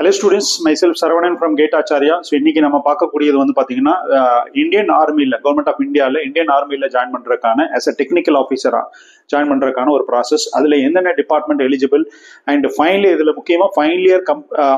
Hello students, myself Saravanan from Gate Acharya. So இன்னைக்கு நம்ம பார்க்கக்கூடியது வந்து பாத்தீங்கன்னா இந்தியன் ஆர்மில கவர்மெண்ட் ஆஃப் இந்தியாவில் இந்தியன் ஆர்மில ஜாயின் பண்றதுக்கான ஆஸ் அ டெக்னிக்கல் ஆஃபீஸரா ஜாயின் பண்றதுக்கான ஒரு ப்ராசஸ். அதுல என்னென்ன டிபார்ட்மெண்ட் எலிஜிபிள் அண்ட் ஃபைனல் இதுல முக்கியமா ஃபைனல் இயர்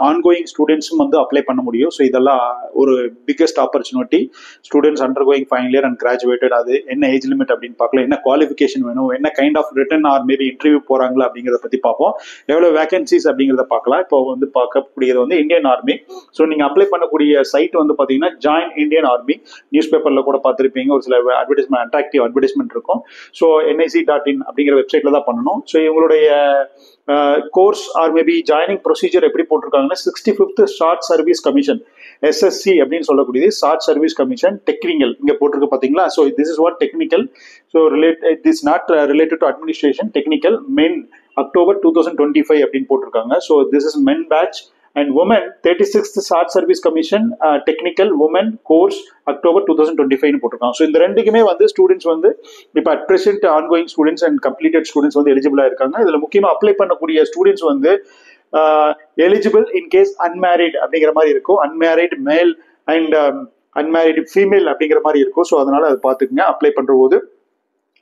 ஆன்கோயிங் ஸ்டூடெண்ட்ஸும் வந்து அப்ளை பண்ண முடியும். ஸோ இதெல்லாம் ஒரு biggest opportunity. Students under going final year and graduated, அது என்ன ஏஜ் லிமிட் அப்படின்னு பார்க்கலாம், என்ன குவாலிஃபிகேஷன் வேணும், என்ன kind of written or maybe interview போறாங்களா அப்படிங்கிறத பத்தி பார்ப்போம். எவ்வளவு வேகன்சிஸ் அப்படிங்கிறத பார்க்கலாம். இப்போ வந்து பார்க்கக்கூடியது வந்து இந்தியன் ஆர்மி. ஸோ நீங்க அப்ளை பண்ணக்கூடிய சைட் வந்து பாத்தீங்கன்னா ஜாயின் இந்தியன் ஆர்மி. நியூஸ் பேப்பர்ல கூட பார்த்துருப்பீங்க, ஒரு சில அட்வர்டைஸ்மெண்ட், அட்ராக்டிவ் அட்வர்டைஸ்மெண்ட் இருக்கும். ஸோ NIC.in அப்படிங்கிற வெப்சைட்ல தான் பண்ணணும். ஸோ இவங்களுடைய course or maybe joining procedure எப்படி போட்டிருக்காங்கன்னா 65th short service commission SSC அப்படின்னு சொல்லக்கூடியது ஷார்ட் சர்வீஸ் கமிஷன் டெக்னிக்கல் இங்க போட்டிருக்கு பாத்தீங்களா. So this is what technical. So this not related to administration. Technical men October 2025 அப்படின்னு போட்டிருக்காங்க. So this is men batch. And women 36th short service commission technical women course October 2025 போட்டிருக்காங்க. So இந்த ரெண்டுக்குமே வந்து students வந்து இப்போ at present ongoing students and completed students வந்து எலிஜிபிளா இருக்காங்க. இதுல முக்கியமா அப்ளை பண்ணக்கூடிய ஸ்டூடெண்ட்ஸ் வந்து எலிஜிபிள் இன் கேஸ் அன்மேரிட் அப்படிங்கிற மாதிரி இருக்கும், unmarried male and unmarried female அப்படிங்கிற மாதிரி இருக்கும். ஸோ அதனால அதை பார்த்துக்குங்க அப்ளை பண்ற போது.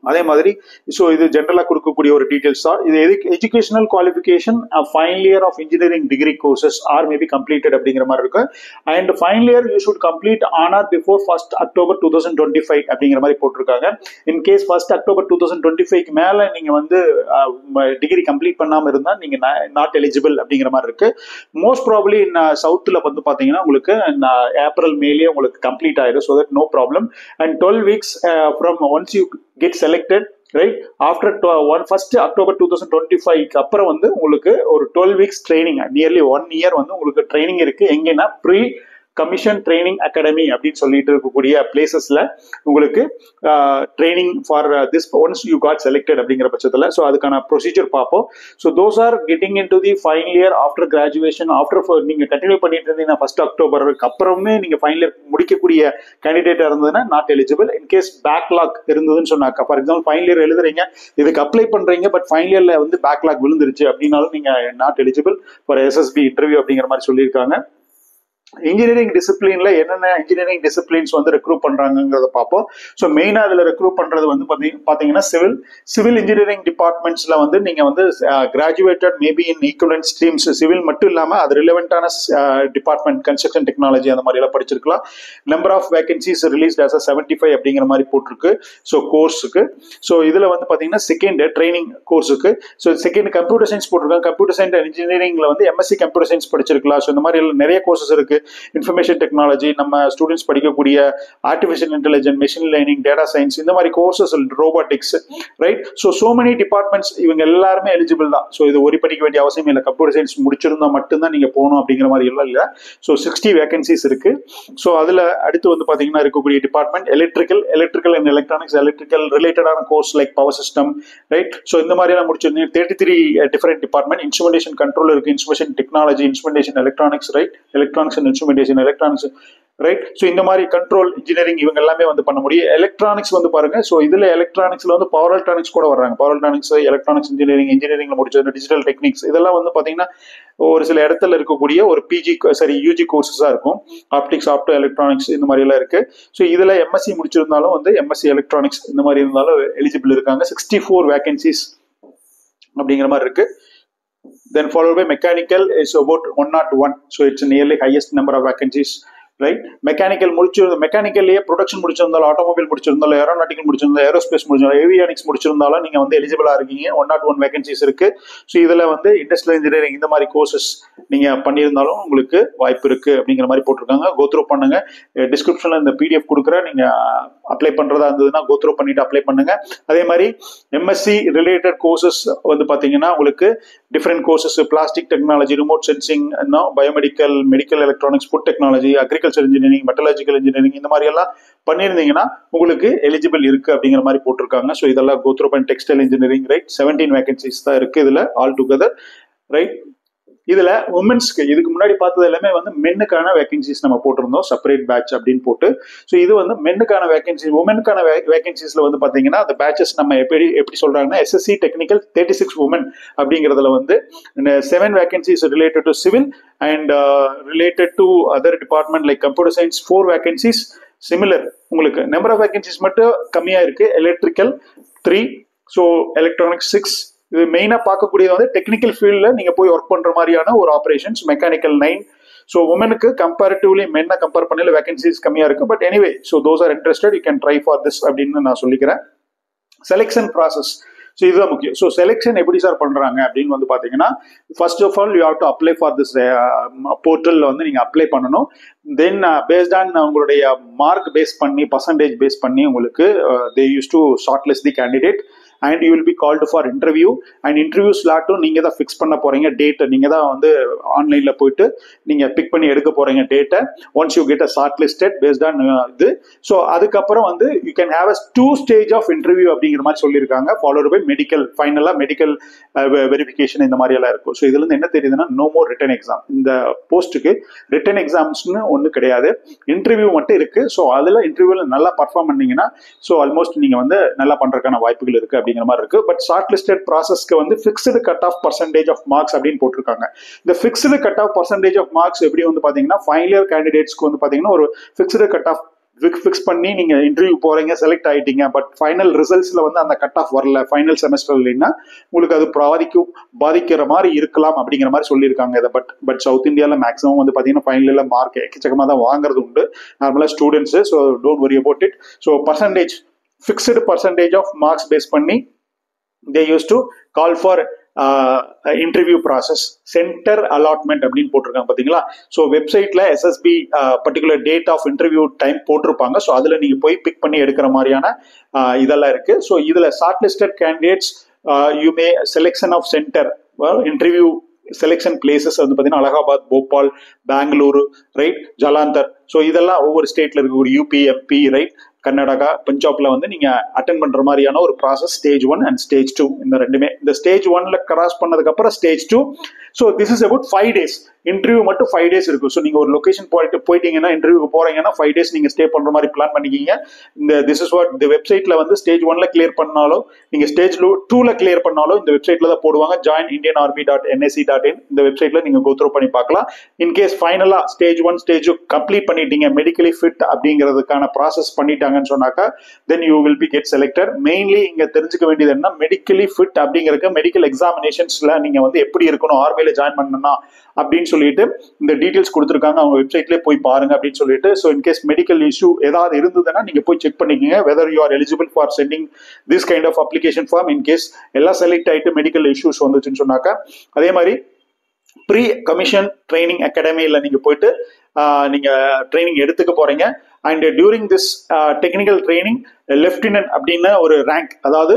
அதே மாதிரி ஸோ இது ஜென்ரலா கொடுக்கக்கூடிய ஒரு டீடைல்ஸ் தான். இது educational qualification final year of engineering degree courses or maybe completed அப்படிங்கிற மாதிரி இருக்கு. And final year you should complete on or before 1st October 2025 அப்படிங்கிற மாதிரி போட்டிருக்காங்க. இன் கேஸ் 1st October 2025 மேல நீங்க வந்து டிகிரி கம்ப்ளீட் பண்ணாம இருந்தா நீங்க நாட் எலிஜிபிள் அப்படிங்கிற மாதிரி இருக்கு. மோஸ்ட் ப்ராபப்லி சவுத்துல வந்து பாத்தீங்கன்னா உங்களுக்கு ஏப்ரல் மேலேயே உங்களுக்கு கம்ப்ளீட் ஆயிடும். So that no problem. And 12 weeks from once you get selected right after 1st October 2025 அப்புறம் வந்து உங்களுக்கு ஒரு 12 weeks ட்ரைனிங், நியர்லி 1 year வந்து உங்களுக்கு ட்ரைனிங் இருக்கு. எங்கன்னா ப்ரீ கமிஷன் ட்ரைனிங் அகாடமி அப்படின்னு சொல்லிட்டு இருக்கக்கூடிய பிளேசஸ்ல உங்களுக்கு training for this once you got selected அப்படிங்கிற பட்சத்தில். ஸோ அதுக்கான ப்ரொசீஜர் பார்ப்போம். So those are getting in to the final year after graduation after நீங்க கண்டினியூ பண்ணிட்டு இருந்தீங்கன்னா 1st October அப்புறமே நீங்க ஃபைனல் இயர் முடிக்கக்கூடிய கேண்டிடேட்டா இருந்ததுன்னா நாட் எலிஜிபிள். இன்கேஸ் பேக்லாக் இருந்ததுன்னு சொன்னாக்கா, ஃபார் எக்ஸாம்பிள் ஃபைனல் இயர் எழுதுறீங்க, இதுக்கு அப்ளை பண்றீங்க, பட் ஃபைனல் இயர்ல வந்து பேக்லாக் விழுந்துருச்சு அப்படின்னாலும் நீங்க not eligible for SSB interview அப்படிங்கிற மாதிரி சொல்லியிருக்காங்க. இன்ஜினியரிங் டிசிப்ளின்ல என்னென்ன இன்ஜினியரிங் டிசிப்ளின்ஸ் வந்து ரெக்ரூட் பண்றாங்கிறத பார்ப்போம். ஸோ மெயினா அதுல ரெக்ரூட் பண்றது வந்து பாத்தீங்கன்னா சிவில் இன்ஜினியரிங் டிபார்ட்மெண்ட்ஸ்ல வந்து நீங்க வந்து graduated maybe in equivalent streams, civil மட்டும் இல்லாம அது ரிலவெண்டான டிபார்ட்மெண்ட் கன்ஸ்ட்ரக்ஷன் டெக்னாலஜி அந்த மாதிரி எல்லாம் படிச்சிருக்கலாம். Number of vacancies released as 75 அப்படிங்கிற மாதிரி போட்டிருக்கு. ஸோ கோர்ஸுக்கு ஸோ இதுல வந்து பாத்தீங்கன்னா செகண்ட் ட்ரைனிங் கோர்ஸுக்கு ஸோ செகண்ட் கம்ப்யூட்டர் சயின்ஸ் போட்டிருக்காங்க. கம்ப்யூட்டர் சயின்ஸ் அண்ட் இன்ஜினியரிங்ல வந்து MSc கம்ப்யூட்டர் சயின்ஸ் படிச்சிருக்கலாம். ஸோ இந்த மாதிரி நிறைய கோர்சஸ் இருக்கு. இன்ஃபர்மேஷன் டெக்னாலஜி, நம்ம ஸ்டூடெண்ட்ஸ் படிக்கக்கூடிய artificial intelligence, machine learning, data science, இந்த மாதிரி courses, robotics, right. So many departments இவங்க எல்லாருமே எலிஜிபிள் தான். ஸோ இது ஒரி படிக்க வேண்டிய அவசியம் இல்லை. கம்ப்யூட்டர் சயின்ஸ் முடிச்சிருந்தா மட்டும்தான் நீங்க போகணும் அப்படிங்கிற மாதிரி எல்லாம் இல்லை. ஸோ 60 வேகன்சிஸ் இருக்கு. ஸோ அதுல அடுத்து வந்து பாத்தீங்கன்னா இருக்கக்கூடிய department electrical and electronics, electrical ரிலேட்டடான course like power system, right. So இந்த மாதிரி எல்லாம் முடிச்சிருந்தீங்க. 33 டிஃபரெண்ட் டிபார்ட்மெண்ட். இன்ஸ்ட்ருமெண்டேஷன் கண்ட்ரோல் இருக்கு, instrumentation technology, instrumentation electronics, right, electronics and instrumentation electronics, right. So இந்த மாதிரி கண்ட்ரோல் இன்ஜினியரிங் இவங்க எல்லாமே வந்து பண்ண முடியும். எலக்ட்ரானிக்ஸ் வந்து பாருங்க. ஸோ இதுல எலக்ட்ரானிக்ஸ்ல வந்து பவர் எலக்ட்ரானிக்ஸ் கூட வர்றாங்க. பவர் எலக்ட்ரானிக்ஸ், எலக்ட்ரானிக்ஸ் இன்ஜினியரிங்ல முடிச்சது, டிஜிட்டல் டெக்னிக்ஸ், இதெல்லாம் வந்து பாத்தீங்கன்னா ஒரு சில இடத்துல இருக்கக்கூடிய ஒரு UG கோர்சஸா இருக்கும். ஆப்டிக்ஸ், ஆப்டோ எலக்ட்ரானிக்ஸ் இந்த மாதிரி எல்லாம் இருக்கு. ஸோ இதுல MSc முடிச்சிருந்தாலும் வந்து MSc எலக்ட்ரானிக்ஸ் இந்த மாதிரி இருந்தாலும் எலிஜிபிள் இருக்காங்க. 64 வேகன்சிஸ் அப்படிங்கிற மாதிரி இருக்கு. Then followed by mechanical is about 101. So it's nearly highest number of vacancies, right. Mechanical மெக்கானிக்கல்லையே ப்ரொடக்ஷன் முடிச்சிருந்தாலும், ஆட்டோமொபைல் முடிச்சிருந்தாலும், ஏரோநாட்டிக்கல் முடிச்சிருந்தாலும், ஏரோஸ்பேஸ் முடிச்சிருந்தாலும், ஏவியானிக்ஸ் முடிச்சிருந்தாலும் நீங்க வந்து எலிஜிபிளா இருக்கீங்க. 101 வேகன்சிஸ் இருக்கு. ஸோ இதுல வந்து இண்டஸ்ட்ரியல் இன்ஜினியரிங் இந்த மாதிரி கோர்சஸ் நீங்க பண்ணியிருந்தாலும் உங்களுக்கு வாய்ப்பு இருக்கு அப்படிங்கிற மாதிரி போட்டிருக்காங்க. கோத்ரூ பண்ணுங்க. டிஸ்கிரிப்ஷன்ல இந்த PDF கொடுக்குறேன். நீங்க அப்ளை பண்றதா இருந்ததுன்னா கோத்ரூ பண்ணிட்டு அப்ளை பண்ணுங்க. அதே மாதிரி MSc ரிலேட்டட் கோர்சஸ் வந்து பாத்தீங்கன்னா உங்களுக்கு different courses, plastic technology, remote sensing, biomedical, medical electronics, food technology, agriculture engineering, metallurgical engineering இந்த மாதிரி எல்லாம் பண்ணியிருந்தீங்கன்னா உங்களுக்கு எலிஜிபிள் இருக்கு அப்படிங்கிற மாதிரி போட்டிருக்காங்க. ஸோ இதெல்லாம் go through and textile engineering, right. 17 vacancies தான் இருக்கு இதுல ஆல் டுகெதர், ரைட். இதுல உமன்ஸ்க்கு இதுக்கு முன்னாடி பார்த்தது எல்லாமே வந்து மென்னுக்கான வேகன்சிஸ் நம்ம போட்டிருந்தோம் செப்பரேட் பேட்ச் அப்படின்னு போட்டு. ஸோ இது வந்து மென்னுக்கான வேகன்சி. உமனுக்கான வேகன்சிஸ்ல வந்து பாத்தீங்கன்னா அந்த பேட்சஸ் நம்ம எப்படி சொல்றாங்கன்னா எஸ்எஸ்சி டெக்னிக்கல் 36 உமன் அப்படிங்கிறதுல வந்து 7 vacancies related to civil and related to other department like computer science 4 vacancies. Similar உங்களுக்கு நம்பர் ஆஃப் வேகன்சிஸ் மட்டும் கம்மியா இருக்கு. Electrical 3, so electronics 6. இது மெயினா பார்க்கக்கூடியது வந்து டெக்னிக்கல் ஃபீல்ட்ல நீங்க போய் ஒர்க் பண்ற மாதிரியான ஒரு ஆபரேஷன்ஸ். மெக்கானிக்கல் 9. ஸோ உமனுக்கு கம்பேரிட்டிவ்லி மென்னை கம்பேர் பண்ணல வேகன்சிஸ் கம்மியா இருக்கு. But anyway, so those are interested you can try for this அப்படின்னு நான் சொல்லிக்கிறேன். செலெக்ஷன் ப்ராசஸ், ஸோ இதுதான் முக்கியம். ஸோ செலெக்ஷன் எப்படி சார் பண்றாங்க அப்படின்னு வந்து பாத்தீங்கன்னா, first of all you have to apply for this போர்ட்டல்ல வந்து நீங்க அப்ளை பண்ணணும். தென் பேஸ்ட் ஆன் உங்களுடைய மார்க் பேஸ் பண்ணி பர்சன்டேஜ் பேஸ் பண்ணி உங்களுக்கு they use to short list the candidate and you will be called for interview. and interview slot நீங்க தான் ஃபிக்ஸ் பண்ண போறீங்க. டேட் நீங்க தான் வந்து ஆன்லைன்ல போயிட்டு நீங்க பிக் பண்ணி எடுக்க போறீங்க டேட்டை. once you get a short listed based on இது. ஸோ அதுக்கப்புறம் வந்து you can have a 2 stage of interview அப்படிங்கிற மாதிரி சொல்லியிருக்காங்க. followed by medical, ஃபைனலா மெடிக்கல் வெரிஃபிகேஷன் இந்த மாதிரி எல்லாம் இருக்கும். ஸோ இதுல இருந்து என்ன தெரியுதுன்னா, நோ மோர் ரிட்டன் எக்ஸாம். இந்த போஸ்ட்டுக்கு ரிட்டன் எக்ஸாம்ஸ்னு ஒன்றும் கிடையாது, இன்டர்வியூ மட்டும் இருக்கு. ஸோ அதுல இன்டர்வியூல நல்லா பர்ஃபார்ம் பண்ணீங்கன்னா ஸோ ஆல்மோஸ்ட் நீங்க வந்து நல்லா பண்றதுக்கான வாய்ப்புகள் இருக்கு அப்படிங்கிற மாதிரி இருக்கு. பட் ஷார்ட் லிஸ்டட் ப்ராசஸ்க்கு வந்து fixed cut off percentage of marks அப்படின்னு போட்டிருக்காங்க. இந்த fixed cut off percentage of marks எப்படி வந்து பாத்தீங்கன்னா, ஃபைனல் இயர் கேண்டிடேட்ஸ்க்கு வந்து பாத்தீங்கன்னா ஒரு ஃபிக்ஸ்டு கட் ஆஃப் ஃபிக்ஸ் பண்ணி நீங்க இன்டர்வியூ போறீங்க, செலக்ட் ஆயிட்டீங்க. பட் ஃபைனல் ரிசல்ட்ஸ்ல வந்து அந்த கட் ஆஃப் வரல, ஃபைனல் செமஸ்டர் இல்லைன்னா உங்களுக்கு அது பாதிக்கிற மாதிரி இருக்கலாம் அப்படிங்கிற மாதிரி சொல்லியிருக்காங்க. இதை பட் சவுத் இந்தியாவில் மேக்ஸிமம் வந்து பாத்தீங்கன்னா ஃபைனல்ல மார்க் எக்கச்சக்கமாக தான் வாங்குறது உண்டு நார்மலா students. So don't worry about it. So percentage, fixed percentage of marks base பண்ணி they used to call for interview process. Centre allotment அப்படின்னு போட்டிருக்காங்க பாத்தீங்களா. ஸோ வெப்சைட்ல SSB particular date of interview time போட்டிருப்பாங்க. ஸோ அதுல நீங்க போய் பிக் பண்ணி எடுக்கிற மாதிரியான இதெல்லாம் இருக்கு. ஸோ இதுல short listed candidates you may selection of centre interview selection places வந்து பாத்தீங்கன்னா அலகாபாத், போபால், பெங்களூரு, ரைட், ஜலாந்தர். ஸோ இதெல்லாம் ஒவ்வொரு ஸ்டேட்ல இருக்கக்கூடிய யூபி, எம்பி, ரைட், கர்நாடகா, பஞ்சாப்ல வந்து நீங்க அட்டென்ட் பண்ற மாதிரியான ஒரு ப்ராசஸ் ஸ்டேஜ் 1 அண்ட் ஸ்டேஜ் 2. இந்த ரெண்டுமே இந்த ஸ்டேஜ் 1ல கிராஸ் பண்ணதுக்கு அப்புறம் stage 2. So this is about 5 days. Interview மட்டும் 5 days இருக்கும். ஸோ நீங்க ஒரு லொகேஷன் போயிட்டீங்கன்னா இன்டர்வியூக்கு போறீங்கன்னா 5 days நீங்க ஸ்டே பண்ற மாதிரி பிளான் பண்ணிக்கிங்க. இந்த திஸ் இஸ் வாட் இந்த வெப்சைட்ல வந்து ஸ்டேஜ் 1ல கிளியர் பண்ணாலும் நீங்க ஸ்டேஜ் 2ல கிளியர் பண்ணாலும் இந்த வெப்சைட்ல தான் போடுவாங்க. joinindianarmy.nsc.in இந்த வெப்சைட்ல நீங்க கோ த்ரூ பண்ணி பார்க்கலாம். இன்கேஸ் ஃபைனலா ஸ்டேஜ் 1 ஸ்டேஜ் கம்ப்ளீட் பண்ணிட்டீங்க, மெடிக்கலி ஃபிட் அப்படிங்கிறதுக்கான ப்ராசஸ் பண்ணிட்டாங்கன்னு சொன்னாக்கா then you will be get selected. Mainly இங்க தெரிஞ்சுக்க வேண்டியது என்ன, மெடிக்கலி ஃபிட் அப்படிங்கிறதுக்கு மெடிக்கல் எக்ஸாமினேஷன்ஸ்ல நீங்க வந்து எப்படி இருக்கணும் ஆர்மியில ஜாயின் பண்ணணும்னா அப்படின்னு சொல்லிட்டு இந்த டீடைல்ஸ் கொடுத்துருக்காங்க. அவங்க வெப்சைட்லேயே போய் பாருங்க அப்படின்னு சொல்லிட்டு. ஸோ இன்கேஸ் மெடிக்கல் இஷ்யூ ஏதாவது இருந்ததுன்னா நீங்க போய் செக் பண்ணிக்கோங்க whether you are eligible for sending this kind of application form. In case எல்லாம் செலக்ட் ஆயிட்டு மெடிக்கல் இஷ்யூஸ் வந்துச்சுன்னு சொன்னாக்கா. அதே மாதிரி ப்ரீ கமிஷன் ட்ரைனிங் அகாடமியில் நீங்க போயிட்டு நீங்க ட்ரைனிங் எடுத்துக்க போறீங்க. And during this technical training lieutenant அப்படின்னு ஒரு ரேங்க், அதாவது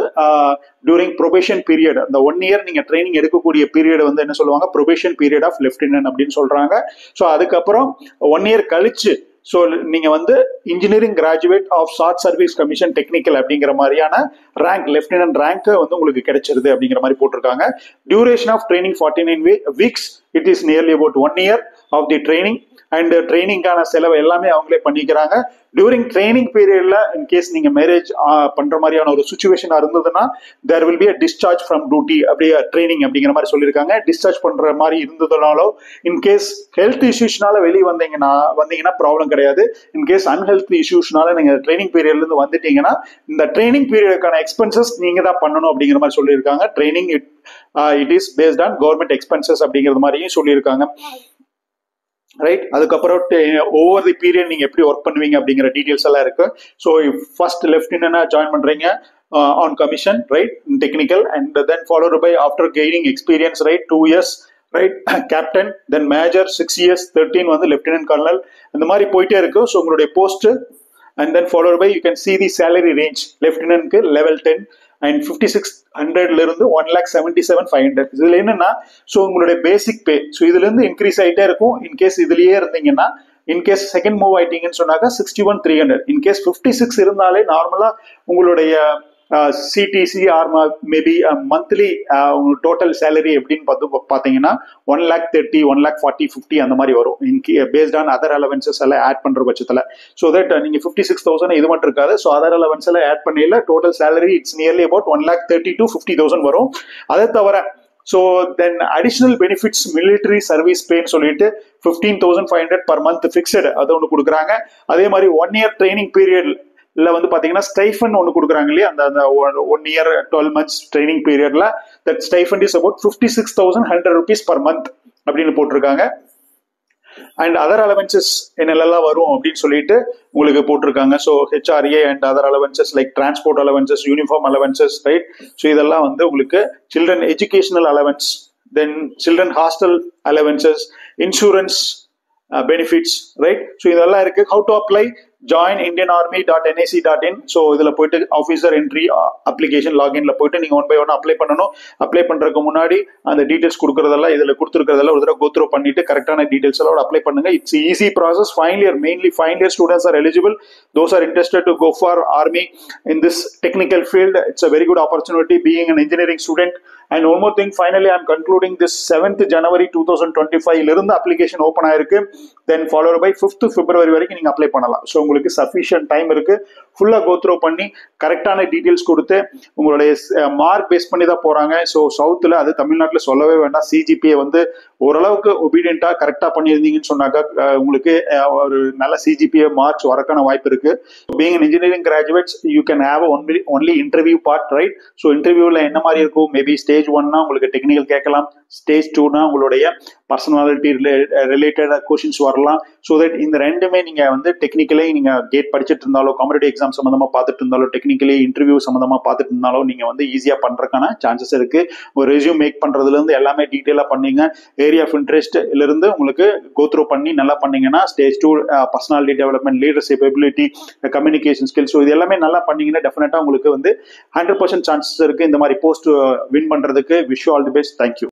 டியூரிங் ப்ரொபேஷன் பீரியட், அந்த 1 year நீங்க ட்ரைனிங் எடுக்கக்கூடிய பீரியட் வந்து என்ன சொல்லுவாங்க, ப்ரொபேஷன் பீரியட் ஆஃப் லெப்டினன்ட் அப்படின்னு சொல்றாங்க. ஸோ அதுக்கப்புறம் 1 year கழிச்சு ஸோ நீங்க வந்து engineering graduate of short service commission technical அப்படிங்கிற மாதிரியான ரேங்க், லெப்டினன்ட் ரேங்க் வந்து உங்களுக்கு கிடைச்சிருது அப்படிங்கிற மாதிரி போட்டிருக்காங்க. Duration of training 49 weeks. It is nearly about 1 year of the training. And ட்ரைனிங்கான செலவு எல்லாமே அவங்களே பண்ணிக்கிறாங்க. டியூரிங் ட்ரைனிங் பீரியட்ல இன்கேஸ் நீங்க மேரேஜ் பண்ற மாதிரியான ஒரு சுச்சுவேஷனா இருந்ததுன்னா there will be a discharge from duty, அப்படியே ட்ரைனிங் அப்படிங்கிற மாதிரி சொல்லியிருக்காங்க. டிஸ்சார்ஜ் பண்ற மாதிரி இருந்ததுனாலோ இன்கேஸ் ஹெல்த் இஷ்யூஸ்னால வெளியே வந்தீங்கன்னா ப்ராப்ளம் கிடையாது. இன்கேஸ் அன்ஹெல்த் இஷ்யூஸ்னால நீங்க ட்ரைனிங் பீரியட்ல இருந்து வந்துட்டீங்கன்னா இந்த ட்ரைனிங் பீரியடுக்கான எக்ஸ்பென்சஸ் நீங்க தான் பண்ணணும் அப்படிங்கிற மாதிரி சொல்லியிருக்காங்க. Training it is based on government expenses அப்படிங்கிறது மாதிரியும் சொல்லியிருக்காங்க. ரைட், அதுக்கப்புறம் ஓவர் தி பீரியட் நீங்க எப்படி ஒர்க் பண்ணுவீங்க அப்படிங்கிற டீடைல்ஸ் எல்லாம் இருக்கு. ஸோ ஃபர்ஸ்ட் லெப்டினன்டா ஜாயின் பண்றீங்க on commission, right, technical, and then followed by after gaining experience, right, 2 years, right, captain, then major 6 years, 13 வந்து லெப்டினன்ட் கர்னல், இந்த மாதிரி போயிட்டே இருக்கு. ஸோ உங்களுடைய post and then followed by you can see the salary range. லெப்டினன்ட்க்கு level 10 and 5600 இருந்து 1,77,500. இதுல என்னன்னா ஸோ உங்களுடைய பேசிக் பே ஸோ இதுல இருந்து இன்க்ரீஸ் ஆகிட்டே இருக்கும். இன்கேஸ் இதுலயே இருந்தீங்கன்னா, இன்கேஸ் செகண்ட் மூவ் ஆயிட்டீங்கன்னு சொன்னாக்கா 61,300. இன்கேஸ் 56 இருந்தாலே நார்மலா உங்களுடைய CTC or maybe monthly total salary எப்படின்னு பார்த்தீங்கன்னா 1,30,000 1,40,000 50 அந்த மாதிரி வரும் பேஸ்ட் ஆன் அதர் அலவன்சஸ் எல்லாம் ஆட் பண்ற பட்சத்தில். ஸோ தட் நீங்க 56,000 இது மட்டும் இருக்காது. ஸோ அதர் அலவன்ஸ் எல்லாம் ஆட் பண்ணல total salary it's nearly about 1,30,000 to 50,000 வரும். அதை தவிர so then additional benefits military service பேன்னு சொல்லிட்டு 15,500 per month ஃபிக்ஸடு அது ஒன்று கொடுக்குறாங்க. அதே மாதிரி 1 year ட்ரைனிங் பீரியட் இல்ல வந்து பாத்தீங்கன்னா ஸ்டைஃபன் ஒன்னு கொடுக்குறாங்க இல்லையா, அந்த 1 year 12 months ட்ரைனிங் பீரியட்ல that stipend is about 56,100 rupees per month அப்படின்னு போட்டிருக்காங்க. அண்ட் அதர் அலவன்சஸ் என்னெல்லாம் வரும் அப்படின்னு சொல்லிட்டு உங்களுக்கு போட்டிருக்காங்க. So HRA and other allowances like transport allowances, uniform allowances, right. So இதெல்லாம் வந்து உங்களுக்கு children educational allowance, then children hostel allowances, insurance benefits, right. So இதெல்லாம் இருக்கு. How to apply? join indianarmy.nac.in. ஸோ இதில் போயிட்டு ஆஃபீஸர் என்ட்ரி அப்ளிகேஷன் லாகின்ல போயிட்டு நீங்கள் 1 by 1 அப்ளை பண்ணணும். அப்ளை பண்றதுக்கு முன்னாடி அந்த டீடைல்ஸ் கொடுக்கறதெல்லாம் இதில் கொடுத்துருக்கிறதெல்லாம் ஒரு தடவை கோத்ரோ பண்ணிட்டு கரெக்டான டீடைல்ஸ் எல்லாம் அப்ளை பண்ணுங்க. It's easy process. Final year, mainly final year students are eligible. Those are interested to go for army in this technical field. It's a very good opportunity being an engineering student. And one more thing, finally I'm concluding this 7th January 2025 இருந்து application open ஆயிருக்கு. தென் followed by 5th February வரைக்கும் நீங்க apply பண்ணலாம். So உங்களுக்கு sufficient time இருக்கு. ஃபுல்லா கோத்ரோ பண்ணி கரெக்டான டீடைல்ஸ் கொடுத்து உங்களுடைய மார்க் பேஸ் பண்ணி தான் போறாங்க. ஸோ சவுத்துல, அது தமிழ்நாட்டில் சொல்லவே வேண்டாம், சிஜிபிஏ வந்து ஓரளவுக்கு ஒபீடியண்டா கரெக்டா பண்ணியிருந்தீங்கன்னு சொன்னாக்கா உங்களுக்கு ஒரு நல்ல சிஜிபிஏ மார்க்ஸ் வரக்கான வாய்ப்பு இருக்கு. Being an engineering graduates you can have only interview part, right? So இன்டர்வியூல என்ன மாதிரி இருக்கும்? மேபி ஸ்டேஜ் 1னா உங்களுக்கு டெக்னிக்கல் கேட்கலாம், ஸ்டேஜ் 2னா உங்களுடைய பர்சனாலிட்டி ரிலேட்டட் கொஸ்டின்ஸ் வரலாம். ஸோ தட் இந்த ரெண்டுமே நீங்க வந்து டெக்னிக்கலி நீங்க கேட் படிச்சுட்டு இருந்தாலோ, காம்படிட்டிவ் எக்ஸாம் சம்பந்தமா பார்த்துட்டு இருந்தாலோ, டெக்னிக்கலி இன்டர்வியூ சம்பந்தமா பார்த்துட்டு இருந்தாலும் நீங்க வந்து ஈஸியா பண்றதுக்கான சான்சஸ் இருக்கு. ஒரு ரெஸ்யூம் மேக் பண்றதுல இருந்து எல்லாமே டீட்டெயிலா பண்ணீங்க. ஏரியா ஆஃப் இன்ட்ரெஸ்ட்ல இருந்து உங்களுக்கு கோத்ரோ பண்ணி நல்லா பண்ணீங்கன்னா stage 2 personality development, leadership ability, communication skills, so இது எல்லாமே நல்லா பண்ணீங்கன்னா டெஃபினட்டா உங்களுக்கு வந்து 100% சான்சஸ் இருக்கு இந்த மாதிரி போஸ்ட் வின் பண்றதுக்கு. Wish you all the best. Thank you.